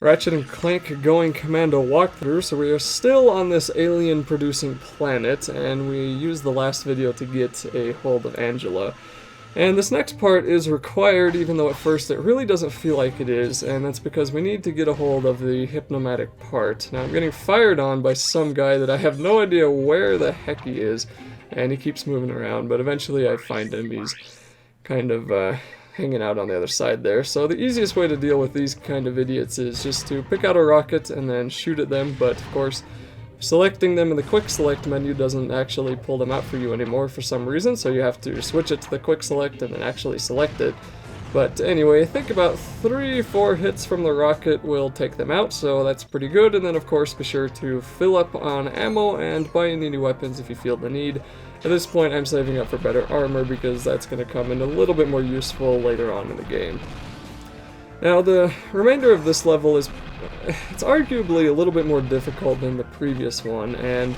Ratchet and Clank Going Commando walkthrough. So we are still on this alien-producing planet, and we used the last video to get a hold of Angela. And this next part is required, even though at first it really doesn't feel like it is, and that's because we need to get a hold of the hypnomatic part. Now I'm getting fired on by some guy that I have no idea where the heck he is, and he keeps moving around, but eventually I find him. He's kind of hanging out on the other side there. So the easiest way to deal with these kind of idiots is just to pick out a rocket and then shoot at them, but of course selecting them in the quick select menu doesn't actually pull them out for you anymore for some reason, so you have to switch it to the quick select and then actually select it. But anyway, I think about 3-4 hits from the rocket will take them out, so that's pretty good. And then of course be sure to fill up on ammo and buy any new weapons if you feel the need. At this point I'm saving up for better armor because that's going to come in a little bit more useful later on in the game. Now the remainder of this level is, it's arguably a little bit more difficult than the previous one, and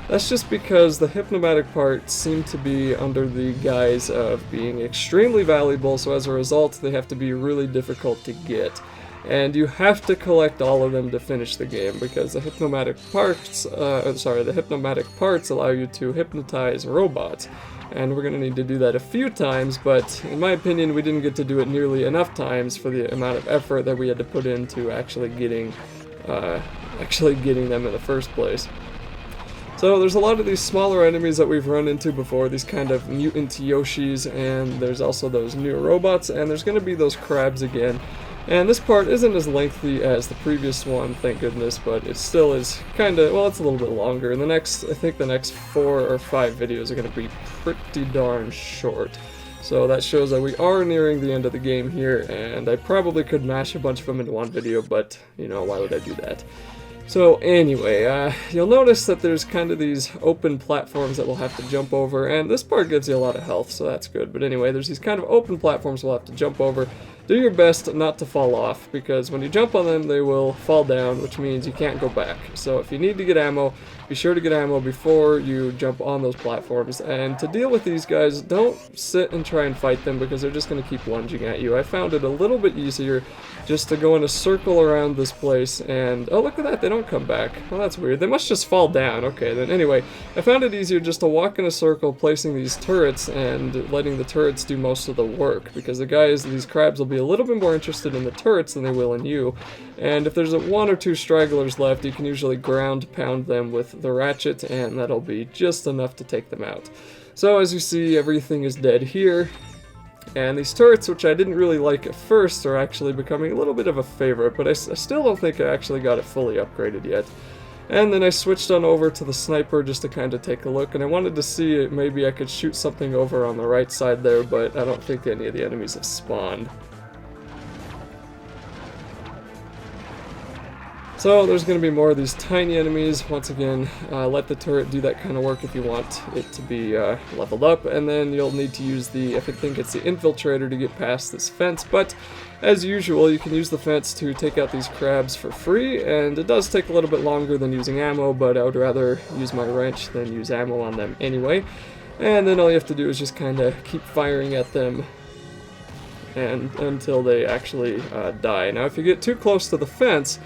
that's just because the hypnomatic parts seem to be under the guise of being extremely valuable, so as a result they have to be really difficult to get. And you have to collect all of them to finish the game, because the hypnomatic parts allow you to hypnotize robots. And we're going to need to do that a few times, but in my opinion we didn't get to do it nearly enough times for the amount of effort that we had to put into actually getting them in the first place. So there's a lot of these smaller enemies that we've run into before, these kind of mutant Yoshis, and there's also those new robots, and there's going to be those crabs again. And this part isn't as lengthy as the previous one, thank goodness, but it still is kind of, well, it's a little bit longer. And I think the next 4 or 5 videos are going to be pretty darn short. So that shows that we are nearing the end of the game here, and I probably could mash a bunch of them into one video, but, you know, why would I do that? So anyway, you'll notice that there's kind of these open platforms that we'll have to jump over, and this part gives you a lot of health, so that's good. But anyway, there's these kind of open platforms we'll have to jump over. Do your best not to fall off, because when you jump on them, they will fall down, which means you can't go back. So if you need to get ammo, be sure to get ammo before you jump on those platforms. And to deal with these guys, don't sit and try and fight them, because they're just going to keep lunging at you. I found it a little bit easier just to go in a circle around this place, and oh, look at that, they don't come back. Well, that's weird. They must just fall down. Okay, then anyway, I found it easier just to walk in a circle, placing these turrets and letting the turrets do most of the work, because these crabs will be a little bit more interested in the turrets than they will in you. And if there's 1 or 2 stragglers left, you can usually ground pound them with the ratchet, and that'll be just enough to take them out. So as you see, everything is dead here. And these turrets, which I didn't really like at first, are actually becoming a little bit of a favorite, but I still don't think I actually got it fully upgraded yet. And then I switched on over to the sniper just to kind of take a look, and I wanted to see if maybe I could shoot something over on the right side there, but I don't think any of the enemies have spawned. So there's going to be more of these tiny enemies. Once again, let the turret do that kind of work if you want it to be leveled up, and then you'll need to use I think it's the infiltrator to get past this fence, but as usual you can use the fence to take out these crabs for free, and it does take a little bit longer than using ammo, but I would rather use my wrench than use ammo on them anyway. And then all you have to do is just kind of keep firing at them and until they actually die. Now if you get too close to the fence,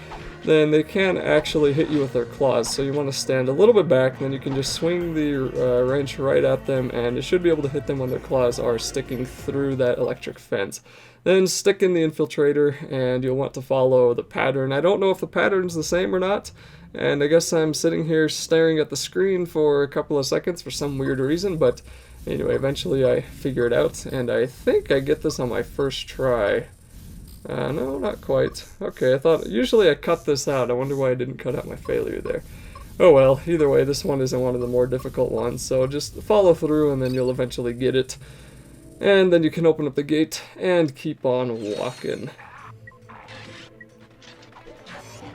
then they can actually hit you with their claws, so you want to stand a little bit back, and then you can just swing the wrench right at them, and it should be able to hit them when their claws are sticking through that electric fence. Then stick in the infiltrator, and you'll want to follow the pattern. I don't know if the pattern's the same or not, and I guess I'm sitting here staring at the screen for a couple of seconds for some weird reason, but anyway, eventually I figure it out, and I think I get this on my first try. No, not quite. Okay, I thought, usually I cut this out. I wonder why I didn't cut out my failure there. Oh well, either way, this one isn't one of the more difficult ones, so just follow through and then you'll eventually get it. And then you can open up the gate and keep on walking.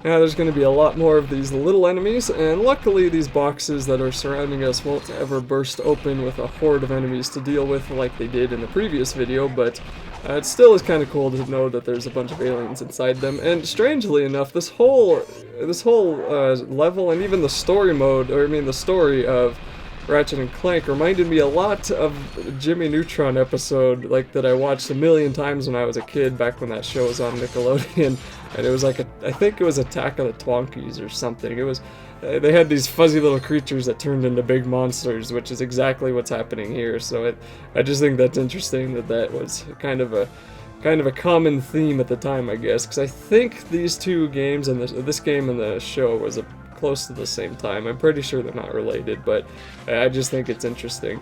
Now there's going to be a lot more of these little enemies, and luckily these boxes that are surrounding us won't ever burst open with a horde of enemies to deal with like they did in the previous video, but it still is kind of cool to know that there's a bunch of aliens inside them. And strangely enough, this whole level, and even the story mode, or I mean the story of Ratchet and Clank reminded me a lot of Jimmy Neutron episode, like that I watched a million times when I was a kid, back when that show was on Nickelodeon, and it was like I think it was Attack of the Twonkies or something. It was, they had these fuzzy little creatures that turned into big monsters, which is exactly what's happening here. So I just think that's interesting that was kind of a common theme at the time, I guess, because I think these two games and this game and the show was close to the same time. I'm pretty sure they're not related, but I just think it's interesting.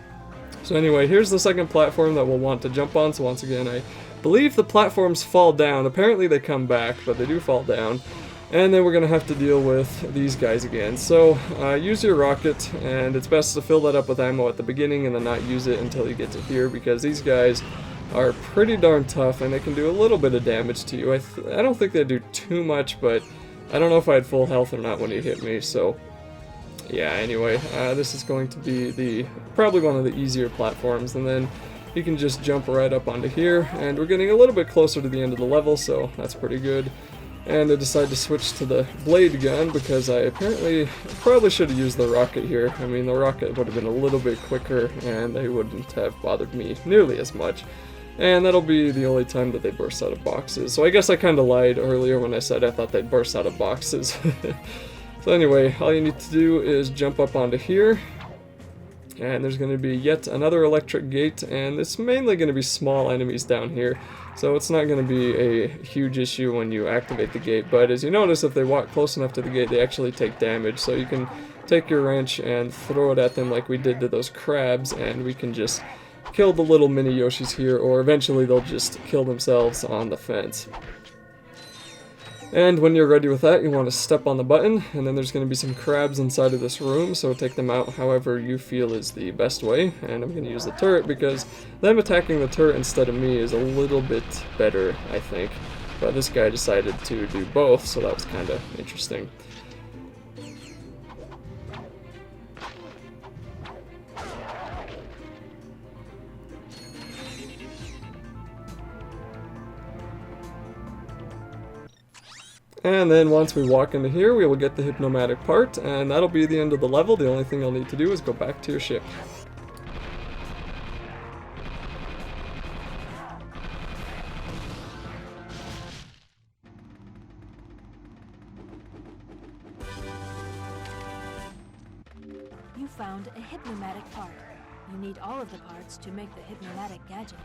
So anyway, here's the second platform that we'll want to jump on. So once again, I believe the platforms fall down. Apparently they come back, but they do fall down. And then we're going to have to deal with these guys again. So use your rocket, and it's best to fill that up with ammo at the beginning and then not use it until you get to here, because these guys are pretty darn tough and they can do a little bit of damage to you. I don't think they do too much, but I don't know if I had full health or not when he hit me, so yeah, anyway, this is going to be probably one of the easier platforms, and then you can just jump right up onto here, and we're getting a little bit closer to the end of the level, so that's pretty good. And I decided to switch to the blade gun because I probably should have used the rocket here. I mean, the rocket would have been a little bit quicker and they wouldn't have bothered me nearly as much. And that'll be the only time that they burst out of boxes. So I guess I kind of lied earlier when I said I thought they'd burst out of boxes. So anyway, all you need to do is jump up onto here. And there's going to be yet another electric gate, and it's mainly going to be small enemies down here. So it's not going to be a huge issue when you activate the gate. But as you notice, if they walk close enough to the gate, they actually take damage. So you can take your wrench and throw it at them like we did to those crabs, and we can just kill the little mini Yoshis here, or eventually they'll just kill themselves on the fence. And when you're ready with that, you want to step on the button, and then there's going to be some crabs inside of this room, so take them out however you feel is the best way. And I'm going to use the turret because them attacking the turret instead of me is a little bit better, I think. But this guy decided to do both, so that was kind of interesting. And then once we walk into here, we will get the hypnomatic part, and that'll be the end of the level. The only thing you'll need to do is go back to your ship. You found a hypnomatic part. You need all of the parts to make the hypnomatic gadget.